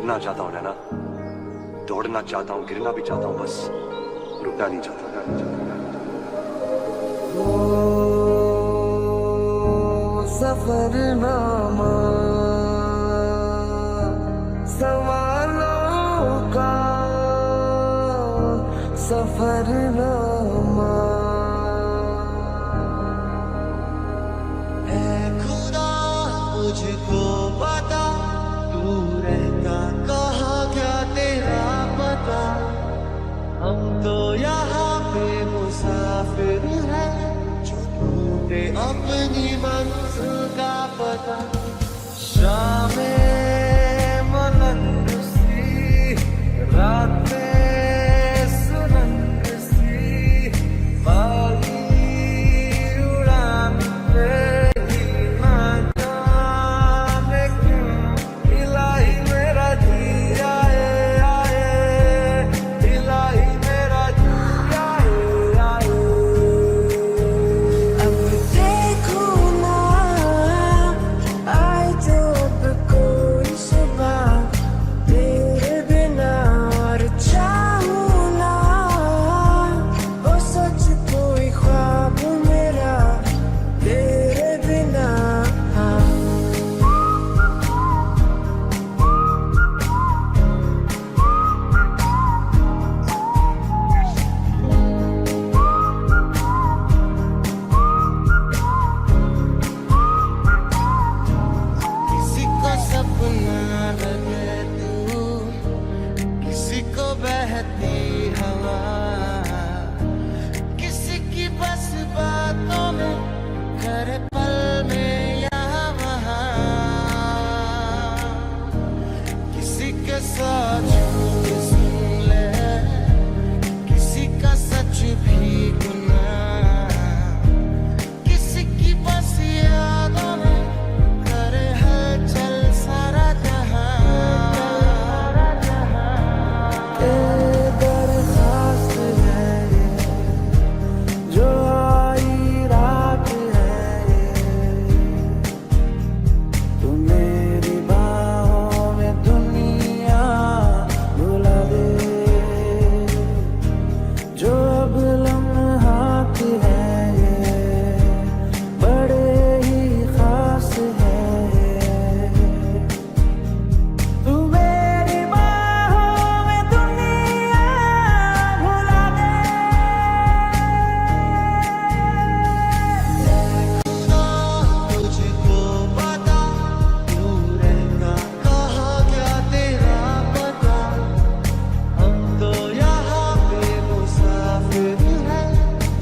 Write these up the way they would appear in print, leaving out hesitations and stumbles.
उड़ना चाहता हूँ नैना, दौड़ना चाहता हूँ, गिरना भी चाहता हूँ, बस रुकना नहीं चाहता। सफरनामा सवालों का सफरनामा है खुदा मुझको पता, तू रहता कहाँ क्या तेरा पता। हम तो यहाँ पे मुसाफिर हैं, जो ढूंढे अपनी मंजिल का पता। शामें मलंग सी, रातें सुरंग सी, बागी उड़ान पे ही ना जाने क्यों इलाही मेरा जी आए आए, इलाही मेरा जी आए आए। अब देखो ना आए जो अब कोई सुबह तेरे बिना, और चाहूं ना वो सच कोई ख्वाब मेरा तेरे बिना। किसी को सपना लगे तू, किसी को बहती हवा, किसी की बस बातों में करे पल में यहाँ वहाँ, किसी के साथ झूठ सुन ले, किसी का सच भी गुनाह, किसी की बस यादों में करे हलचल सारा जहां। ये दरख्वास्त है ये, जो आई रात है ये, तू मेरी बाहों में दुनिया भुला दे, जो अब लम्हात है ये, बड़े ही खास है ये, तू मेरी बाहों में दुनिया भुला दे। तुझको पता, तू रहता कहाँ क्या तेरा पता। हम तो यहाँ पे मुसाफिर हैं,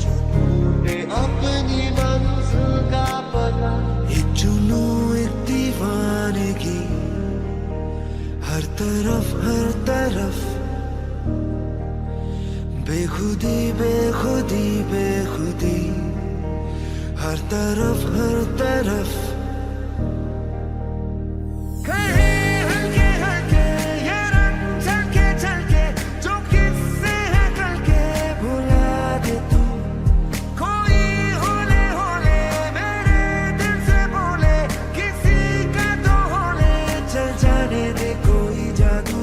जो ढूंढे अपनी मंजिल का पता। एक जुनून एक दीवानगी, हर तरफ बेखुदी बेखुदी बेखुदी, हर तरफ कहीं हल्के हल्के ये रंग झलके झलके, जो किससे है कल के भुला दे तू। कोई होले होले मेरे दिल से बोले, किसी का तो होले चल जाने दे कोई जादू।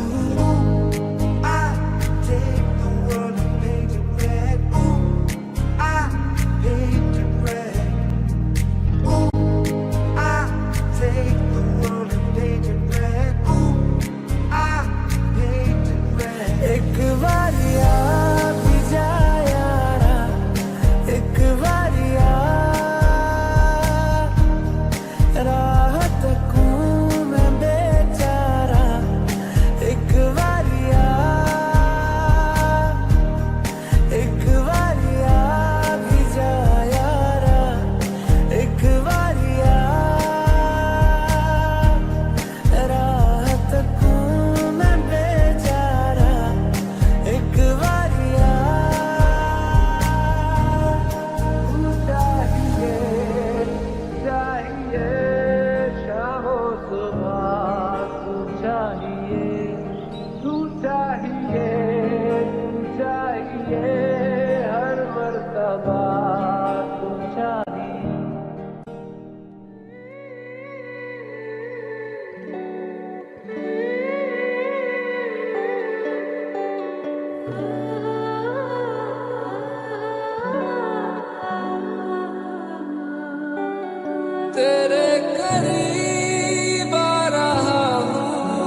I take the world and paint it red. Ooh, I paint it red. Ooh, तेरे करीब आ रहा हूँ,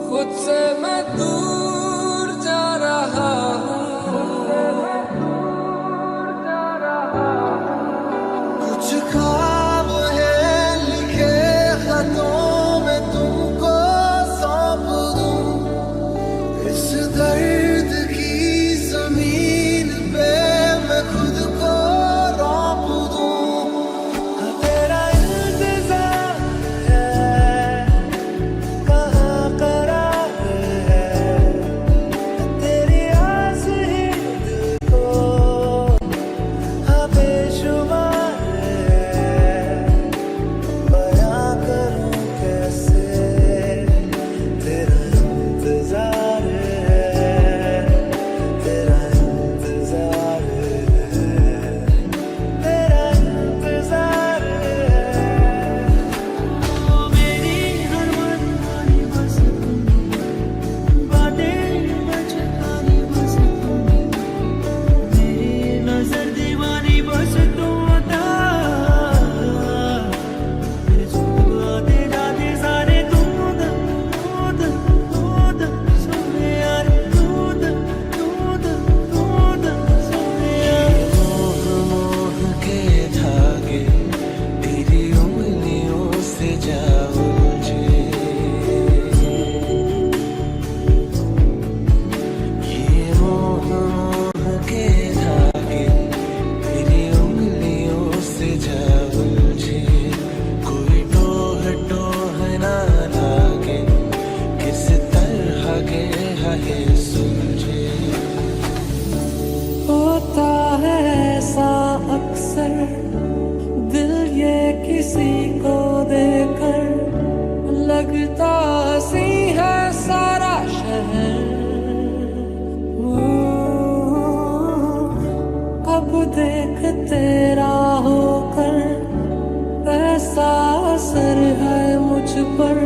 खुद से मैं दूर जा रहा हूँ। कुछ ख्वाब है लिखे खतों में तुमको सौंप दूं, इस दर्द की जमीन पे मैं खुद को रौंप दूं। तेरा इंतजार है, कहाँ करार है, तेरी आस ही दिल को बेशुमार है। बयां करूं कैसे तेरा इंतजार है, तेरा इंतजार है, तेरा इंतजार है। मेरी हर मनमानी बस बातें बचकानी बस मेरी नजर दीवानी बस तुम बता। मेरे झूठ आते जाते सारे दूध दूध दूध सोने यार, दूध दूध दूध सोने यार। मोह मोह के धागे तेरी उंगलियों से जा उलझे, ये मोह मोह के धागे तेरी उंगलियों से जा उलझे। कोई टोह टोह ना लागे, किस तरह के है सुलझे। होता है ऐसा अक्सर, दिल ये किसी को देकर लगता सी है सारा शहर। कब देख तेरा होकर ऐसा असर है मुझ पर,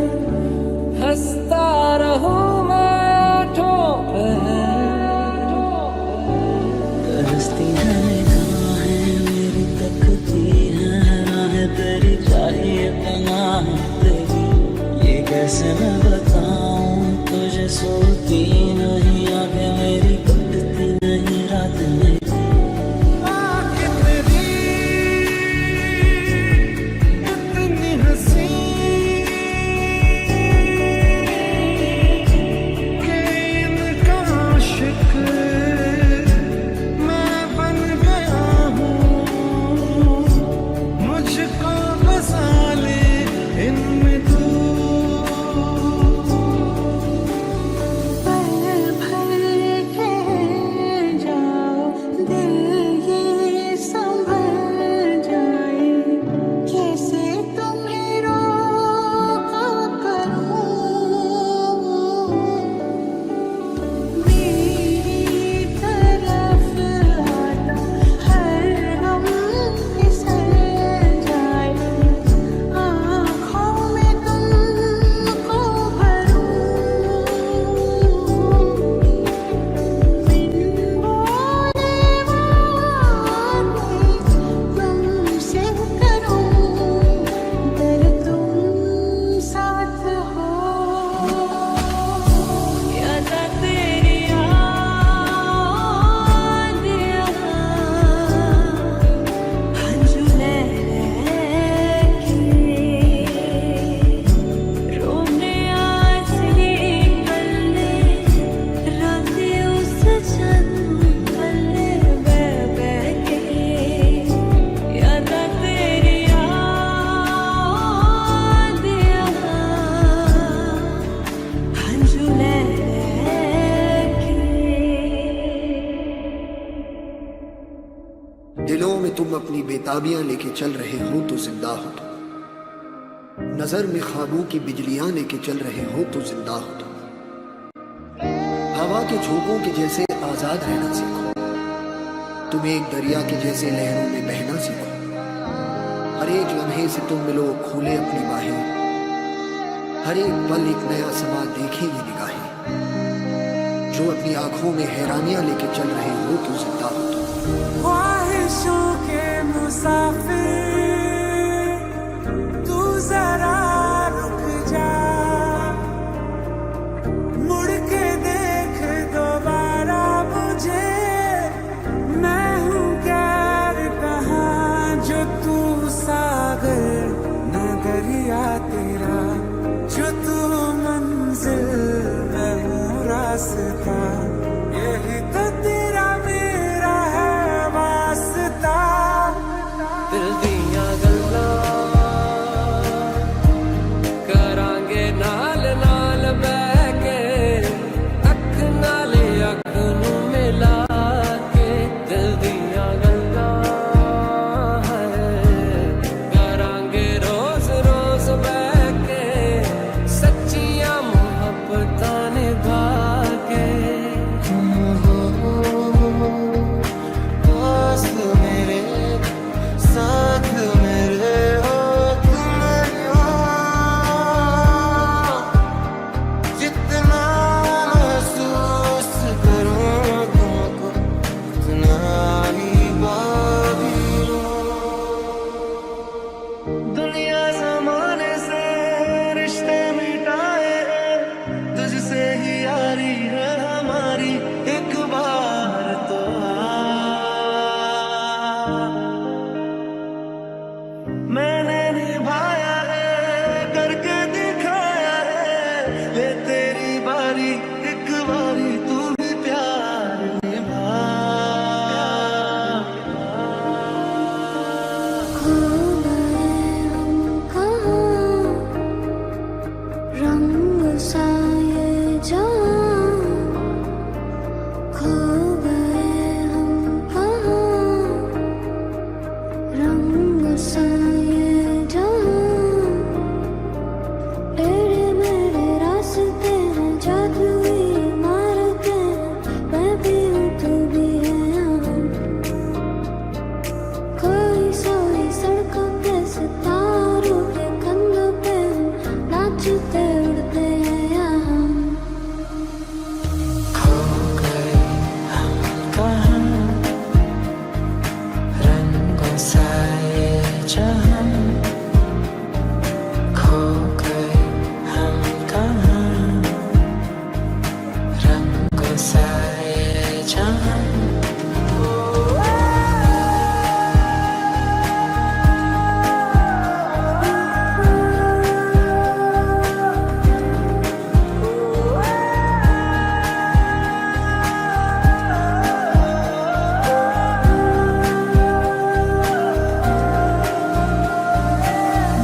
हंसता रहूं मैं आठों पहर। तरसती है निगाहें मेरी, तकती है राहें तेरी, चाहिए पनाह तेरी। ये कैसे मैं बताऊं तुझे, सोती नहीं आगे मेरी, कटती नहीं रात मेरी। इतनी हंसी कि इनका आशिक मैं बन गया हूँ। मुझको बसा ले इनमें तू। पल भर के जाओ दिल ये संभल जाए, कैसे तुम्हें रोका करूं। मेरी तरफ आता हर गम फिसल जाए, आँखों में तुमको भरूं। बिन बोले बातें तुमसे करूं, अगर तुम साथ हो। याद तेरी याद झूले रोने आसी कल्ले राते उस छत कल्ले बह के। याद तेरी याद झूले दिलों में तुम अपनी बेताबियां लेके चल रहे हो तो जिंदा हो तुम, नजर में ख्वाबों की बिजलियां लेके चल रहे हो तो जिंदा हो तुम। हवा के झोंकों के जैसे आजाद रहना सीखो, तुम एक दरिया के जैसे लहरों में बहना सीखो। हर एक लम्हे से तुम मिलो खोले अपनी बाहें, हर एक पल एक नया समा देखेगी निगाहें। जो अपनी आंखों में हैरानियां लेके चल रहे हो तो जिंदा हो तुम। ख्वाहिशों के दरिया तेरा, जो तू मंजिल मैं हूँ रास्ता, यही तो तेरा मेरा है वास्ता। दिल दियां गल्लां करांगे नाल नाल बैठ के, अख नाल अख नूं मिला के। दिल दियां गल्लां करांगे रोज रोज बैठ के, सच्चियां मुहब्बतां निभा के। दोस्त मेरे साथ मेरे हो तुम हो, जितना महसूस करूं तुमको उतना ही बाकी दुनिया जमाने से रिश्ते मिटाए हैं, तुझसे ही यारी है हमारी, एक बार तो मैंने निभाया है, करके दिखाया है, ले तेरी बारी एक बारी तू भी प्यार निभा। खो गए हम कहाँ, रंग सा ये जान। खो गए हम कहाँ, रंग सा ये जान। तेरे मेरे रास्ते हैं, जादुई इमारतें हैं, मैं भी हूँ तू भी है यहाँ। कोई सोई सड़कों पे सितारों के कंधों पे हम नाचते उड़ते हैं यहाँ। खो गए हम कहाँ, रंगों सा ये जहां। खो गए हम कहाँ, रंगों सा ये जहां।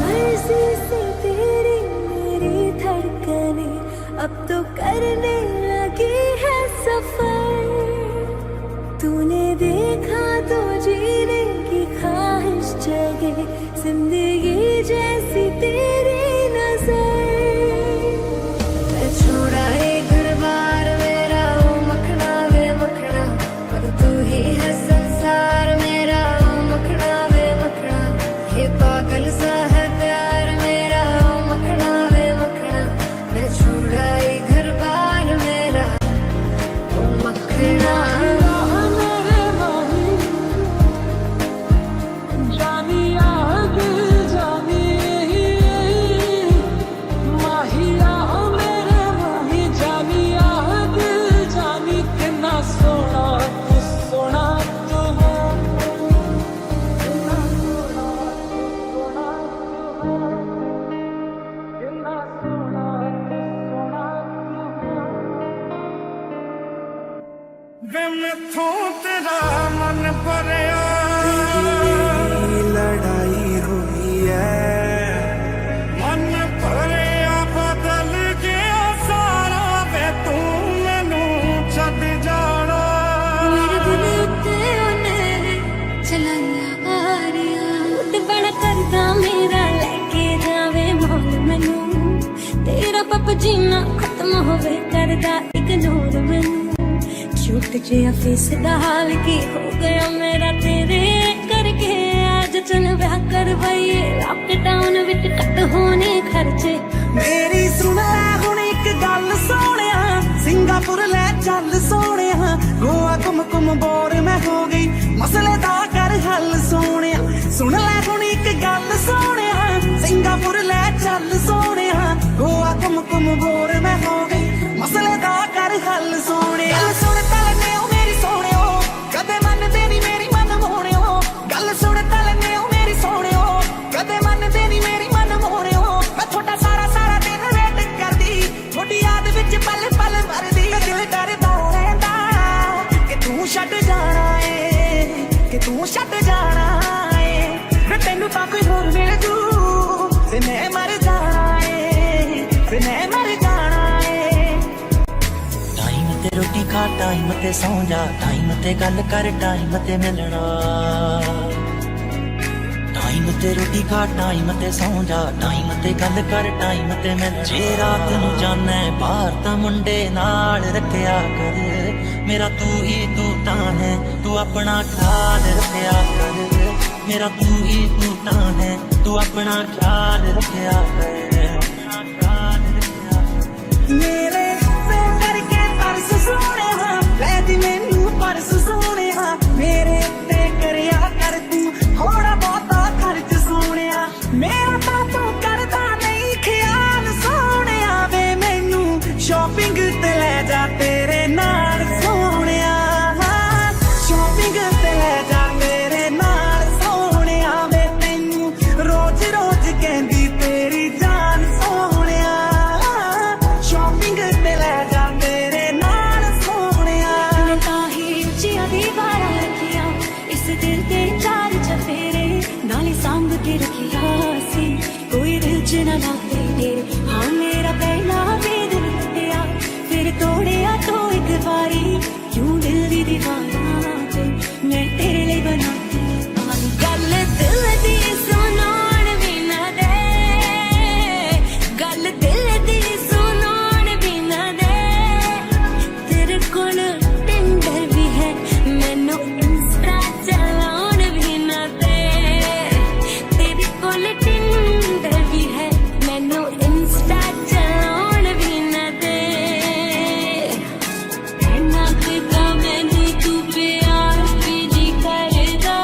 मर्जी से तेरी मेरी धड़कने अब तो करने लगी है सफर। तूने देखा तो जीने की ख्वाहिश जगे, जिंदगी जैसी तेरी नजर। मैं छोड़ा एक घर बार मेरा ओ मखना वे मखना, पर तू ही है संसार मेरा ओ मखना वे मखना। ये पागल सा है प्यार मेरा ओ मखना वे मखना। मैं छोड़ा एक घर बार मेरा ओ मखना। मेरे माही जानिया दिल जानी, माहिया मेरे माही जानिया दिल जानी। कितना सोना तू सोना तू हो, कितना सोना तू सोना तू हो, कितना सोना तू सोना तू हो। वे मैथों तेरा मन भरिया, लड़ाई हुई है, मन भरिया बदल गया सारा, वे तू मैनू छड्ड जाना। मेरे दिल उत्ते ओने चलाइया बारियां, ते बड़ा करदा मेरा लेके जावे मोल मैनू। तेरा पप जीना खत्म होवे करदा इग्नोर मैनू। झूठ जिहा फेस दा हाल की हो गया मेरा तेरे करके। आज चल ब्याह करवाइए, लॉकडाउन विच कट होने खर्चे। मेरी सुन ले हुण एक गल सोहणिया, सिंगापुर ले चल सोहणिया। गोवा घुम घुम बोर मैं हो गई, मसले दा कर हल सोहणिया। सुन ले हुण एक गल सोहणिया, सिंगापुर ले चल सोहणिया। गोवा घुम घुम बोर मैं हो गई, मसले दा कर हल सोहणिया। गल सुन तलने ओ मेरी सोहणियो, कदे मनदे नी मेरी मन मोहणियो। गल सुन तलने ओ मेरी सोहणियो, कदे मनदे नी मेरी मन मोहणियो। टाइम ते सौ जा, टाइम ते गल कर, टाइम ते मिलना, टाइम ते रोटी खा, टाइम ते सौ जा, टाइम ते गल कर, टाइम ते मिलना। जे रात नू जाना है बाहर तां मुंडे नाल रखिया कर, मेरा तू ही तू तां है, तू अपना ख्याल रखिया कर, मेरा तू ही तू तां है, तू अपना ख्याल रखिया कर। मेरे तो करके परस सोने हाँ, वैदी मैनू परस सोने हाँ, मेरे ते करिया कर तू थोड़ा बहुता खर्च सोने, मेरा तो तू करदा नहीं ख्याल सोने, वे मैनू शॉपिंग ते ले जा तेरे नाल सोने, शॉपिंग ते ले जा मेरे नाल सोने, वे तैनू रोज रोज कहंदी तेरी जान सोने, शॉपिंग ते ले जा मेरे नाल सोने। ताही उचिया दीवार रखिया, इस दिल ते चार चफेरे नाले सांभ के रखिया सी, कोई दिल च ना लागे तेरे, हाँ मेरा पहला वेद टूटिया, फिर तोड़िया तो एक बारी, क्यों दिल दी दीवाना ते मैं तेरे लिए बनाती पानी। गल दिल दी सुनान भी ना दे, गल दिल दी सुनान भी ना दे, तेरे कोल टिंडर भी है, मैनू इंस्टा चलाउण भी ना दे, तेरे कोल टिंडर भी है, मैनू इंस्टा चलाउण भी ना दे। इन्ना किता मैनू तू प्यार भी जी करदा,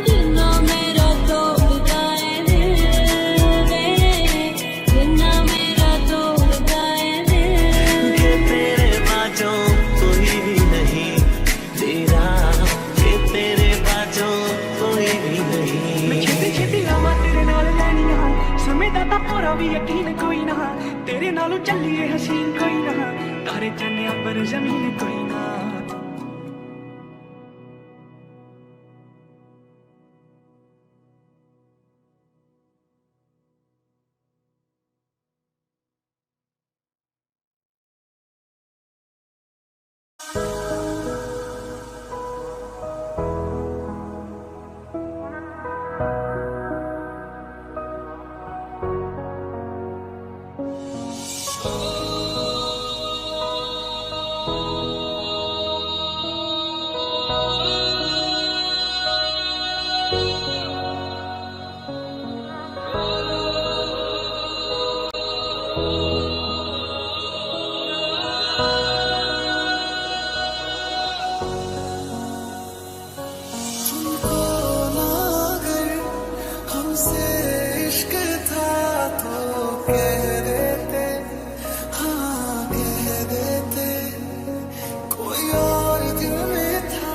जिन्ना मेरा तोड़दा है दिल वे, जिन्ना मेरा तोड़दा है दिल। ये तेरे बाजों कोई भी नहीं तेरा, ये तेरे बाजों कोई भी नहीं। छेती छेती लावा तेरे नाल लैनियां, समय दा तां पूरा भी यकीन कोई ना, तेरे नालों चलिए हसीन कोई ना, तारे चन्ने पर जमीन कोई ना। तुमको ना अगर हमसे इश्क था तो कह देते, हाँ कह देते, कोई और दिल में था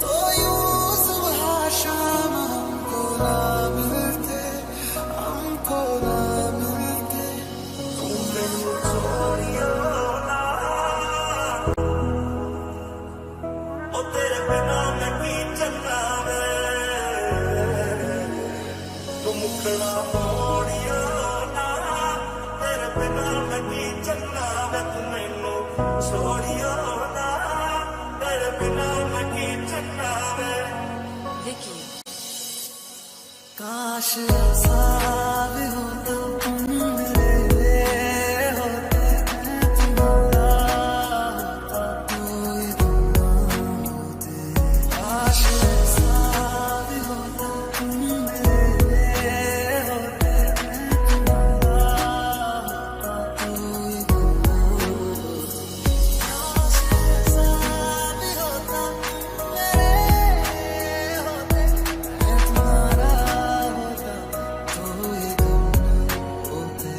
तो यूं सुबह शाम हमको ना मिलते, हमको ना मिलते। तुम मैनू छोड़ियो ना, ओ तेरे बिना मैं की चलना वे, तू मुखड़ा मोड़ियो ना, तेरे बिना मैं की चलना वे, तू मैनू छोड़ियो ना, तेरे बिना मैं की चलना वे। काश ऐसा भी होता तुम मेरे होते, मैं तुम्हारा होता, तू ही तुम होते। काश ऐसा भी होता तुम मेरे होते, मैं तुम्हारा होता, तू ही तुम होते। काश ऐसा भी होता तुम मेरे होते, मैं तुम्हारा होता, तू ही तुम होते।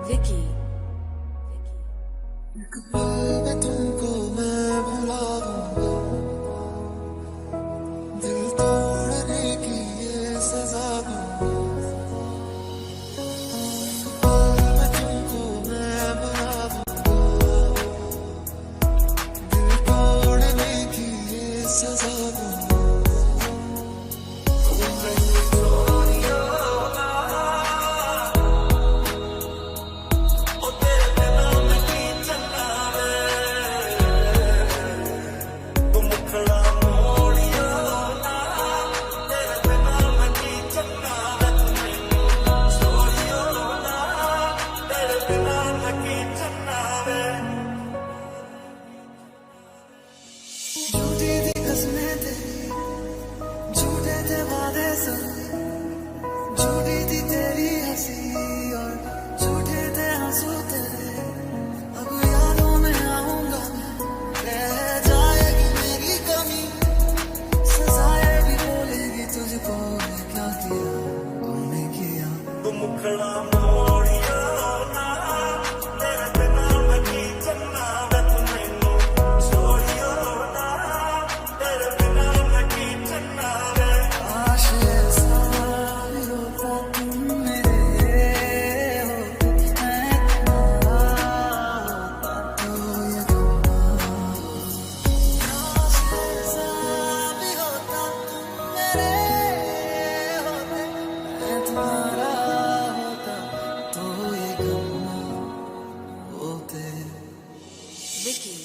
विकी एक पल में तुमको मैं भुला दूंगा, दिल तोड़ने की ये सजा दूंगा। एक पल में तुमको मैं भुला दूंगा, दिल तोड़ने की आंसू तेरे अब यादों में आऊंगा रह जाएगी मेरी कमी सजाए भी बोलेगी तुझको क्या किया तूने किया तुम मुखड़ा मोड़िया ना तेरे बिना मैं की चलना मैं तुम्हें छोड़ियो ना तेरे बिना मैं की चलना रे आश ऐसा भी होता तुम मेरे हो मैं तुम्हारा तो ये आश ऐसा भी होता तुम मेरे होते मैं तुम्हारा होता तो ये गम होते विकी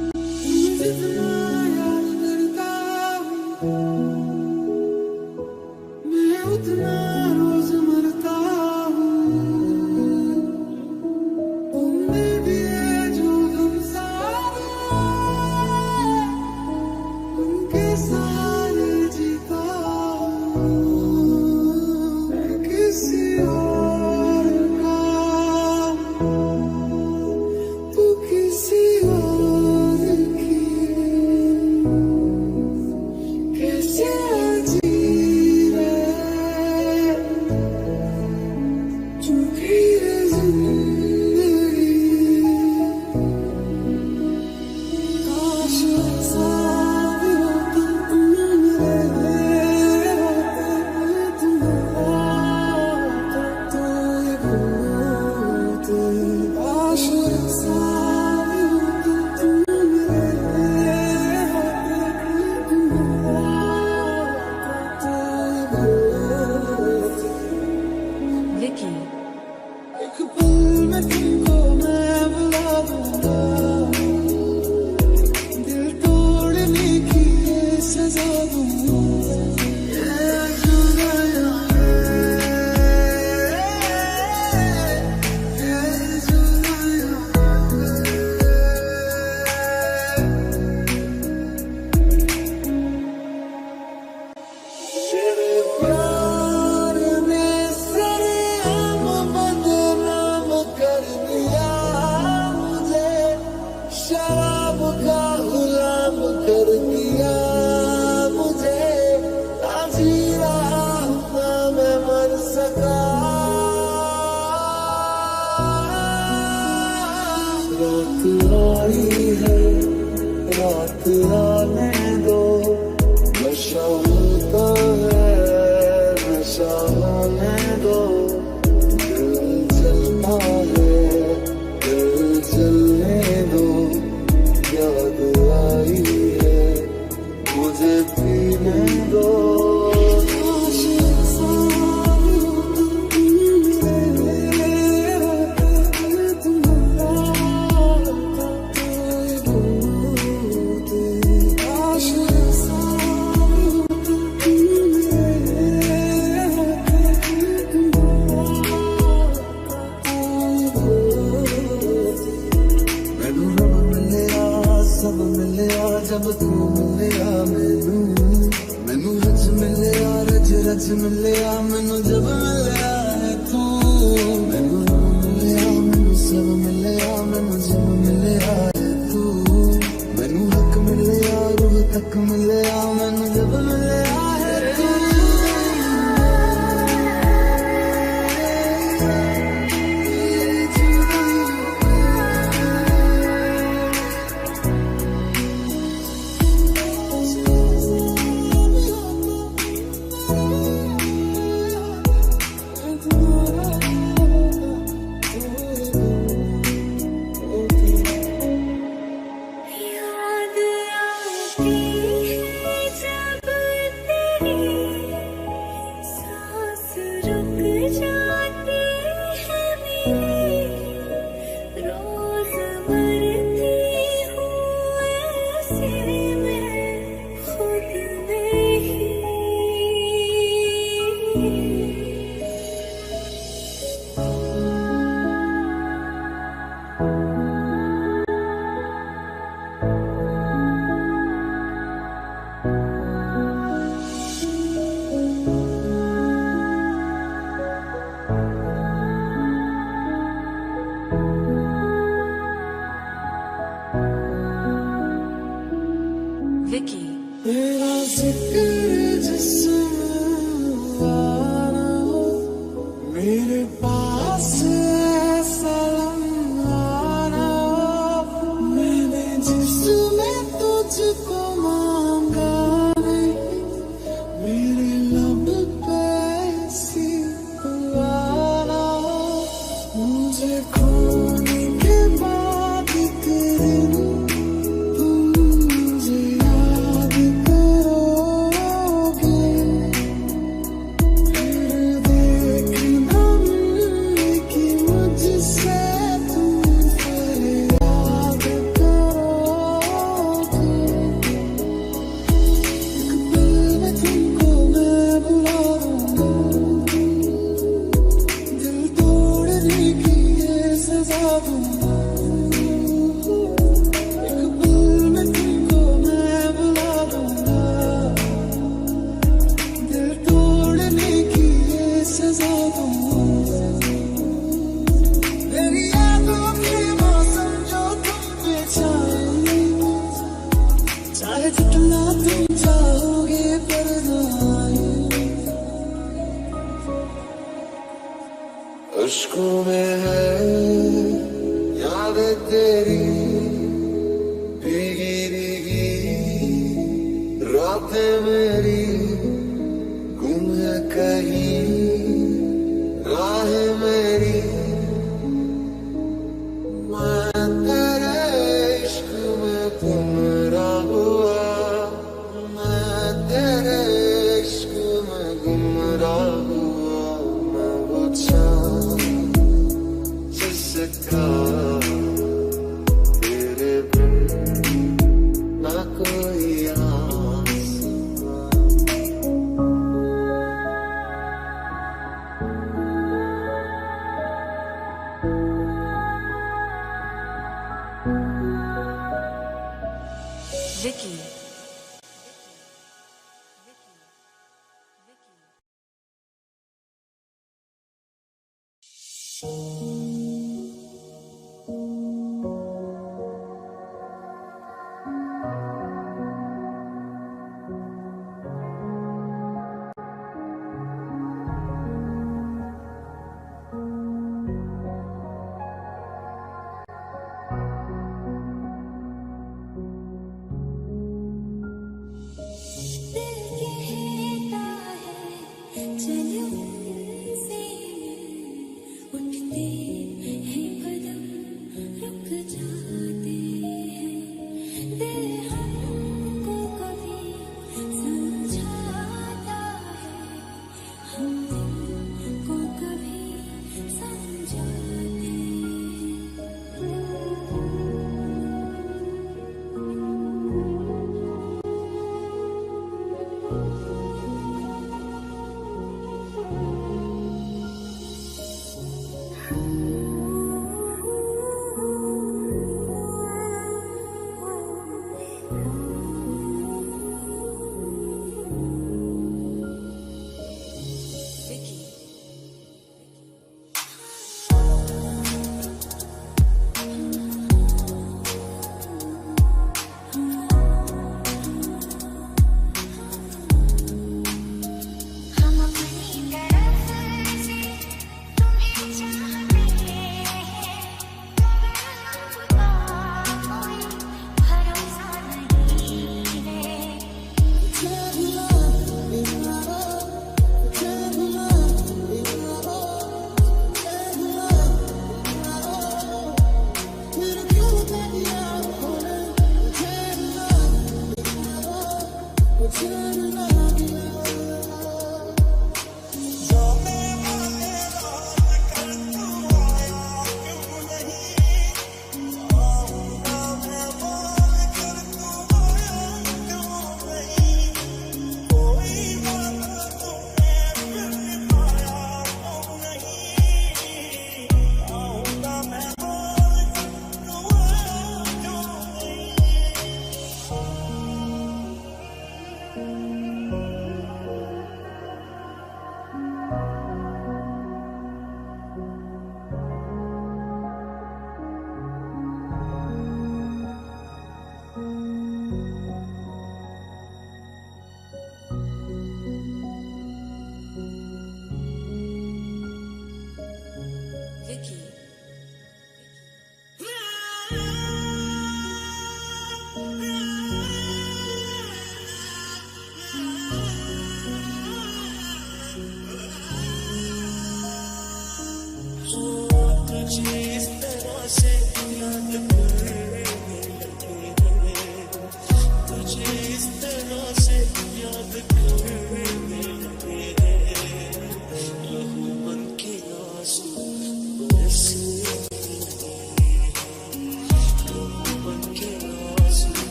जितना याद करता हूँ मैं उतना रोज मरता हूँ तुमने दिए जो गम सारे उनके सारे जीता हूँ मैं किसी और का तू किसी और की कैसे जी रहे झूठी है जिंदगी काश ऐसा भी होता तुम मेरे होते तुम्हारा होता तो ये होते काश ऐसा भी होता तुम मेरे होते तुम्हारा होता तो ये होते विकी एक पल में तुमको मैं बुला दूंगा दिल तोड़ने की ये सजा दूंगा ये जुदाई ये जुदाई तेरे प्यार ने सरेआम बदनाम कर दिया मुझे शराब का गुलाम कर दिया मुझे ना जी रहा हूं ना मैं मर सका रात आई है रात आने दो नशा होता है नशा होने दो दिल चलता है दिल चलने दो याद आई है मुझे पीने दो काश ऐसा भी होता तुम मेरे होते तुम्हारा होता तो ये होते काश ऐसा भी होता तुम मेरे होते तुम्हारा होता तो ये होते मैनू रब मिलिया सब मिलिया जब तू मिलिया मैनू रज मिलिया रज मिलिया मैनू जब मिलिया है तू मैनू रब मिलिया मैनू सब मिलिया मैनू जब मिलिया है तू मैनू हक मिलिया रूह तक मिलिया मैनू जब मिलिया है तू मुझे खोने के बाद एक दिन तुम मुझे याद करोगे, फिर देखना कि मुझसे तुम फरियाद करोगे। एक पल में तुमको मैं बुला दूंगा, दिल तोड़ने की ये सजा दूंगा। एक पल में तुमको मैं बुला दूंगा, दिल तोड़ने की ये सजा दूंगा। मेरी यादों के मौसम जो तुम पे छाए, चाहे जितना तुम चाहोगे पर ना आए। अश्कों में है यादें तेरी, भीगी भीगी रातें मेरी, गुम है कहीं राहें मेरी। मैं तेरे इश्क में गुमराह हुआ, मैं तेरे इश्क में गुमराह हुआ। मैं वो चाँद जिसका तेरे बिन ना कोई आसमां। Vicky.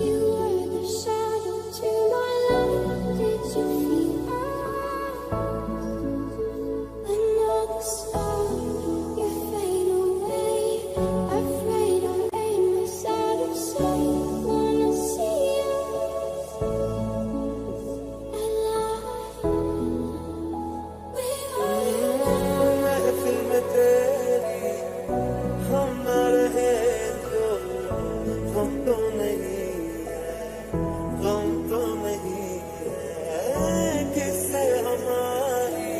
You were the shadow to my light. Did you feel another star? You fade away. Afraid I'll aim this out of sight. Wanna see you alive. We are महफिल में तेरी हम न रहे जो गम तो नहीं है, गम तो नहीं है किससे हमारी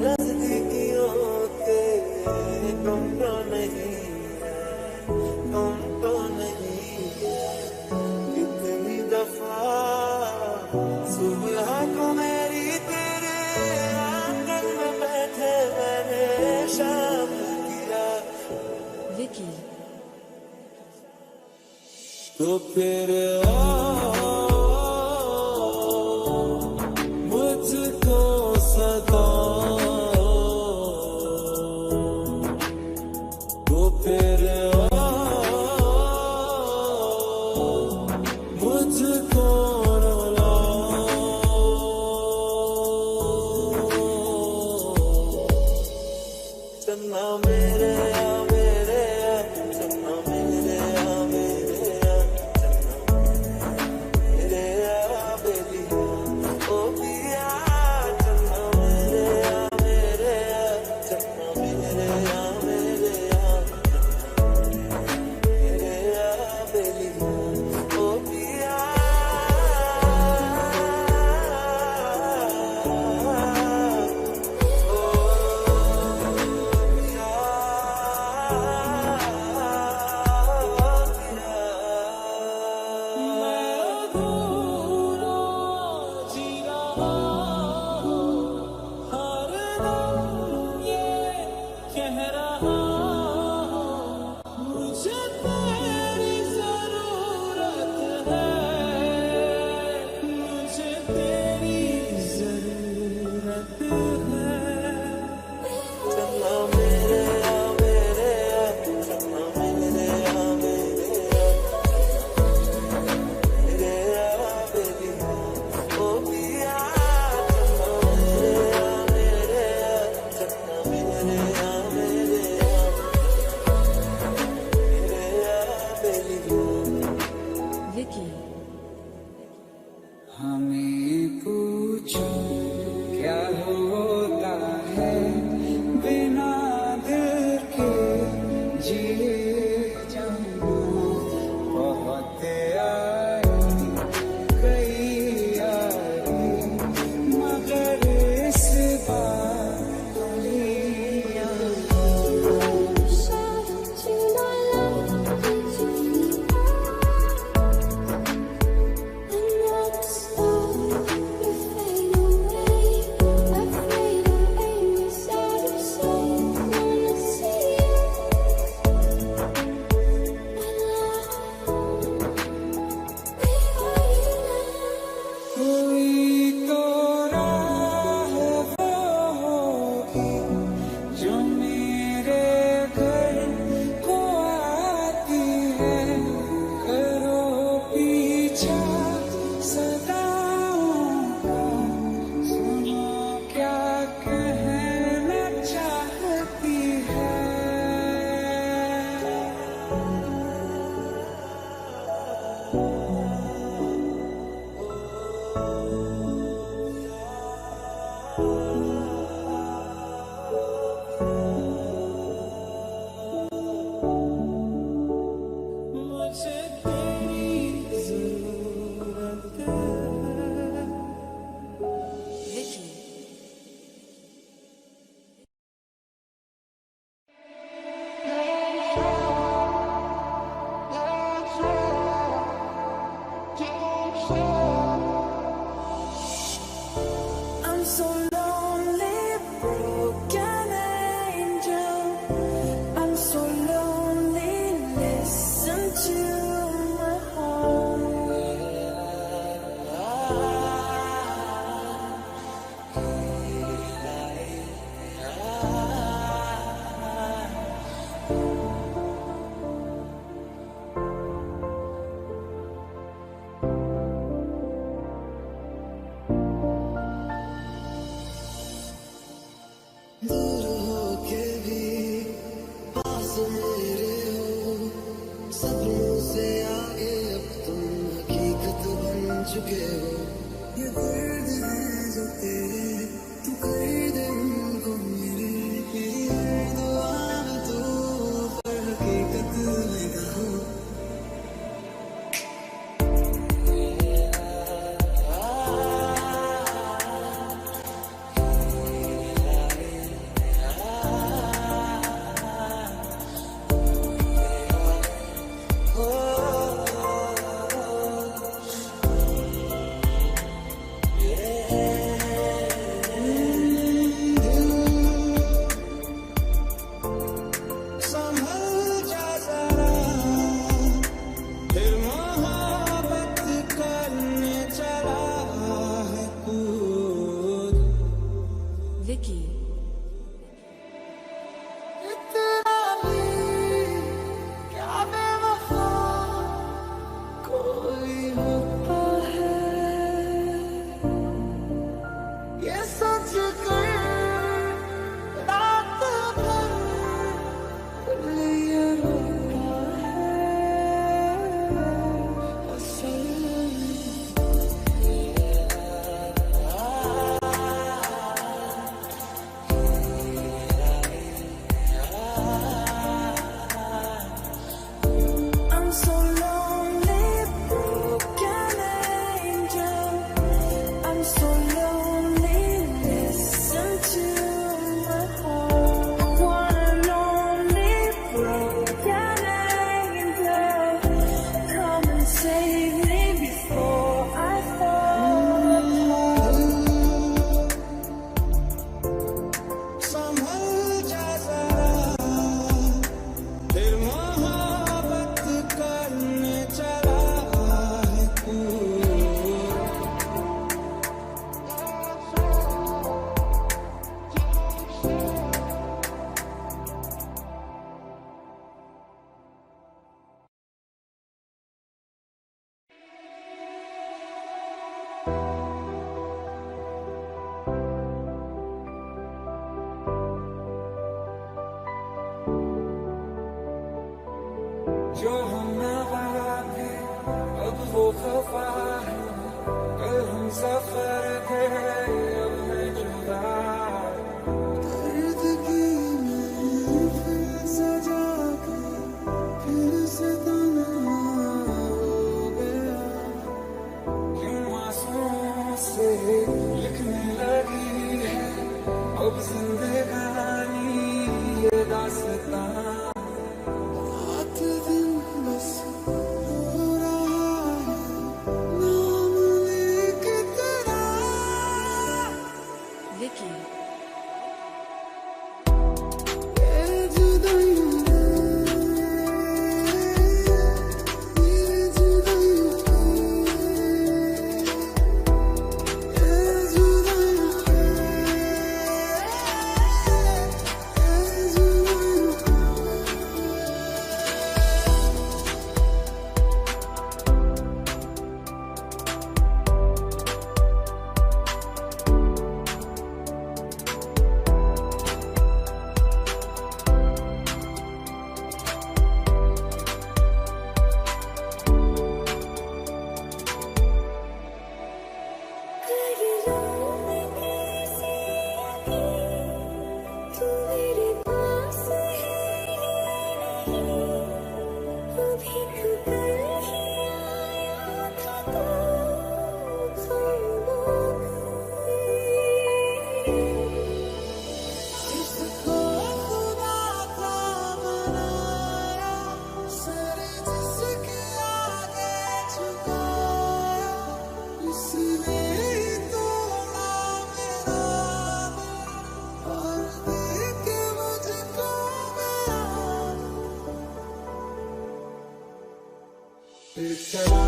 नजदीकियों के गम तो नहीं है, गम तो नहीं है कितनी दफा सुबह को मेरी तेरे आंगन में बैठे मैंने शाम किया तो फिर मुझको सदा तो फिर मुझको रुला चन्ना मेरे चन्ना मेरे बेली ओ पिया चन्ना मेरे चन्ना मेरे बेली ओ पिया ओ पिया वफा है, कल हम सफर थे अब है जुदा। दर्द की महफिल सजा के फिर से तन्हा हो गया। क्यों आंसुओं से लिखने लगी है अब जिंदगानी ये दास्तां। रात दिन बस रो रहा है नाम लेके तेरा। विकी ये जुदाइयां, ये जुदाइयां, ये जुदाइयां, ये जुदाइयां। कर लूं मैं कैसे यकीन, तू मेरे पास है नहीं। अभी तो कल ही आया था तू खामोश। इसको खुदा का बनाया, सर जिसके आगे झुकाया, इसने ही तोड़ा मेरा दिल और देख के मुझको मेरा। फिर चला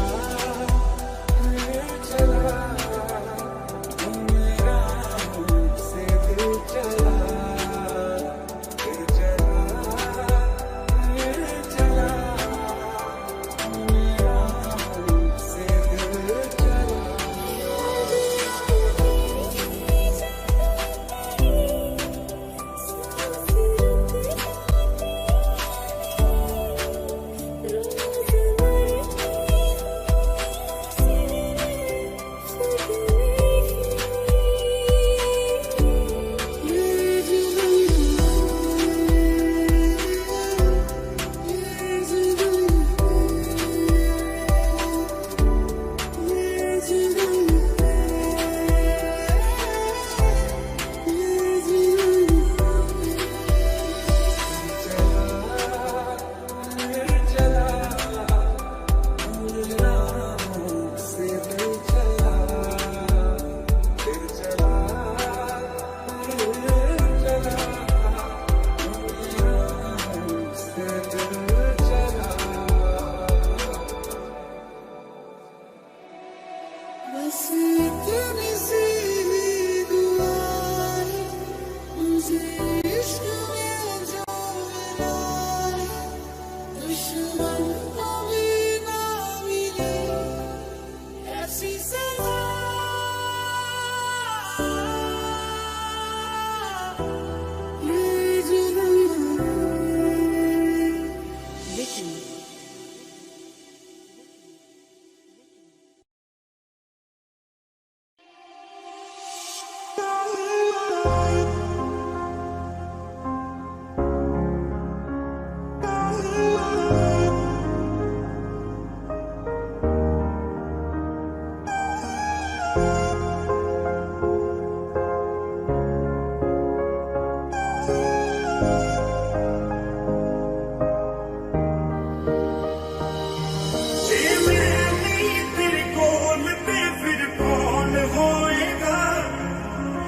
तू मेरा मुझसे दिल चला। फिर चला तू मेरा मुझसे दिल चला। बस इतनी सी दुआ है मुझे इश्क में जो मिला है, दुश्मन को भी ना मिले ऐसी सजा। ये जुदाइयां, विकी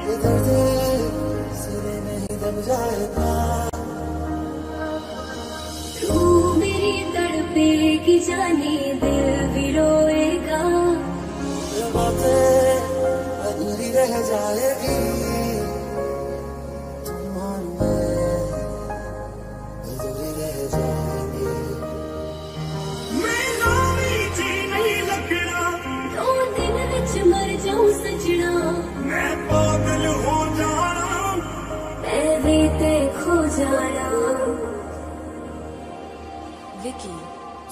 ये दर्द सिरे नहीं दब जाएगा। तू मेरी तड़पेगी जाने दिल भी रोएगा। ये बातें अधूरी रह जाएगी। तुम मान मैं अधूरी रह जाएगी। दो दिन विच मर जाऊं सजना, मैं पागल हो जाना। मैं भी ते खो जाना। विकी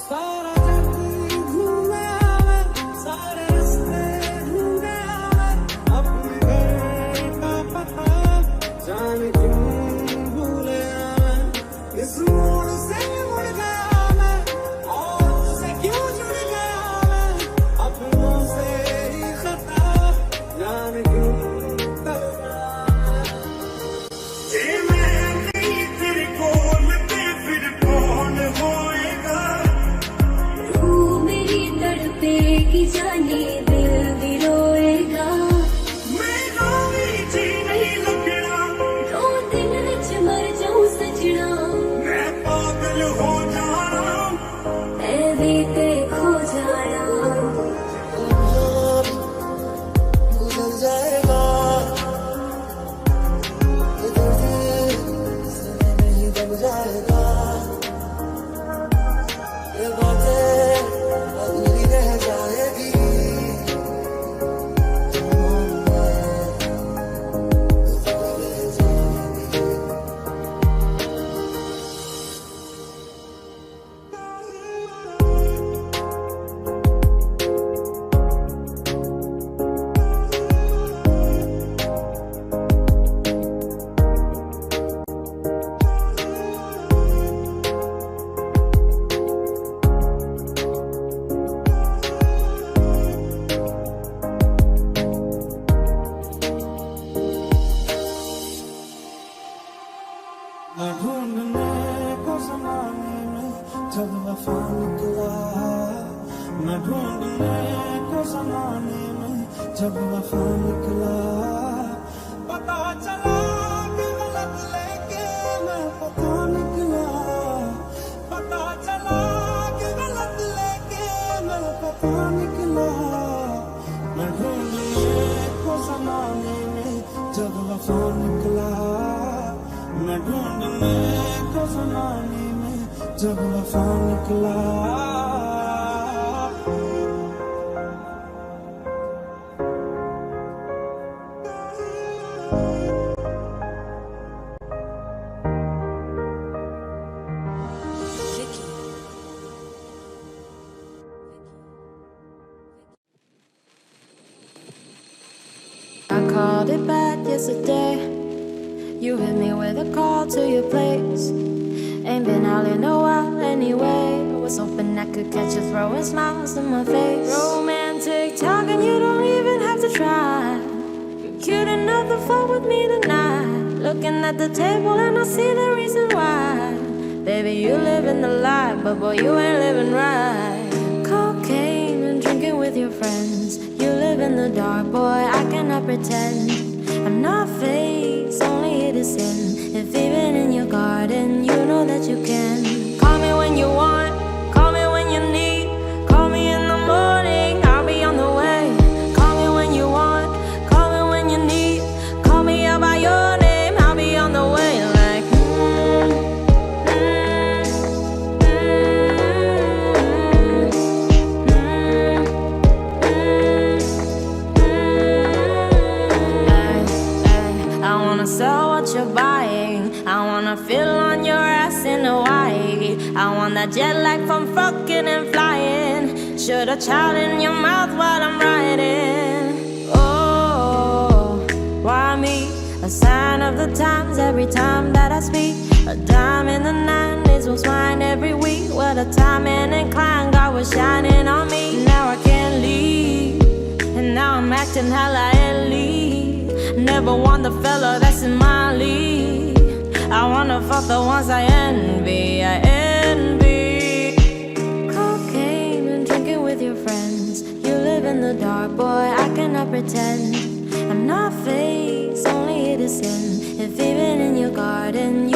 सारा जग घूमे मैं, मैं ढूंढने को ज़माने में जब वफा निकला, मैं ढूंढने को ज़माने में जब वफा निकला, पता चला कि गलत लेके मैं पता निकला, पता चला कि गलत लेके मैं पता निकला, मैं ढूंढने को ज़माने में जब वफा निकला, मैं ढूंढने को ज़माने में जब वफा निकला। I called it back yesterday. You hit me with a call to your place. Ain't been out in a while anyway. I was hoping I could catch you throwing smiles in my face. Romantic talking, you don't even have to try. You're cute enough to fuck with me tonight. Looking at the table and I see the reason why. Baby, you living the life, but boy, you ain't living right. Cocaine and drinking with your friends. You live in the dark, boy, I cannot pretend. I'm not fake, only here to sin. If even in your garden, you know that you can. Call me when you want, call me when you need. Call me in the morning, I'll be on the way. Call me when you want, call me when you need. Call me out by your name, I'll be on the way. Like, I wanna sell what you're buying. I wanna feel on your ass in Hawaii. I want that jet lag from fucking and flying. Shoot a child in your mouth while I'm riding. Oh, why me? A sign of the times every time that I speak. A dime in the 90s was mine every week. What a time and incline, God was shining on me. Now I can't leave, and now I'm acting hella elite. Never want the fella that's in my league. I wanna fuck the ones I envy, I envy. Cocaine and drinking with your friends. You live in the dark, boy, I cannot pretend. I'm not fake, only here to sin. If even in your garden,